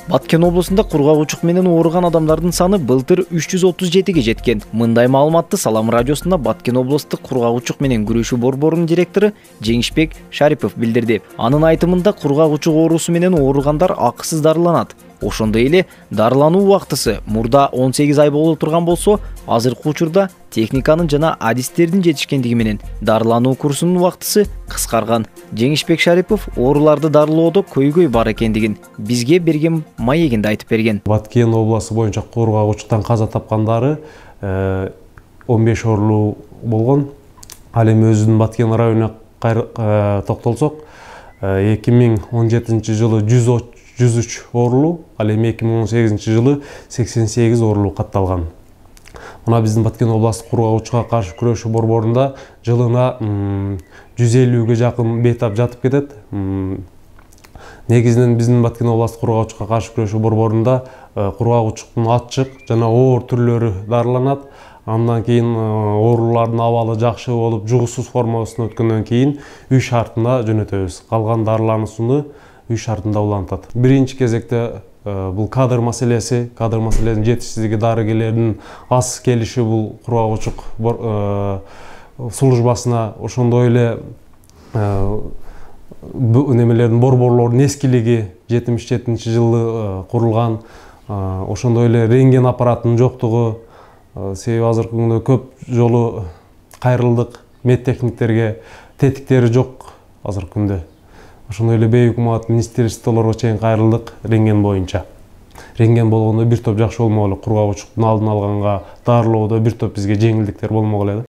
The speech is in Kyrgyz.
Баткен облусунда кургагучук менен ооруган адамдардын саны былтыр 337ге жеткен. Мындай маалыматты Салам радиосунда Баткен облустук кургагучук менен күрөшүү борборунун директору Жеңишбек Шарипов билдирди. Анын айтымында кургагучук оорусу менен ооругандар акысыз дарыланат. Ошондой эле дарылануу убактысы мурда 18 ай боло турган болсо, азыркы учурда техниканын жана адистердин жетишкендиги менен дарылануу курсунун убактысы кыскарган. Жеңишбек Шарипов ооруларды дарылоодо көйгөй бар экендигин бизге берген маегинде айтып берген. Баткен областы боюнча кургагучуктан каза тапкандары 15 оорулуу болгон. Ал эми өзүнүн Баткен районуна токтолсок, 2017 жылы 103 оорулуу, ал эми 2018 жылы 88 оорулуу катталган. Мына биздин Баткен областы кургагучукка каршы күрөшүү борборунда жылына 150ге жакын бейтап жатып кетет. Негизинен биздин Баткен областы кургагучукка каршы күрөшүү борборунда кургагучуктун ачык жана оор түрлөрү дарыланат. Андан кийин оорулардын абалы жакшы болуп, жугусуз формасына өткөндөн кийин үй шартында жөнөтөбүз. Калган дарылануусуну үй шартында улантат. Биринчи кезекте бул кадр маселесинин жетишсиздиги, дарыгерлердин аз келиши бул кургагучук службасына, ошондой эле немелердин борборлордун эскилиги 77 жылы курулган, ошондой эле рентген аппаратынын жоктугу, себеби азыркы күндө көп жолу кайрылдык медтехниктерге тетиктери жок азыркы күндө. Ошондой эле бейөкмөт министрликтолорго чейин кайрылдык рентген боюнча. Рентген болгондо бир топ жакшы болмок эле, кургагучуктун алдын алганга, дарылоодо бир топ бизге жеңилдиктер болмок эле.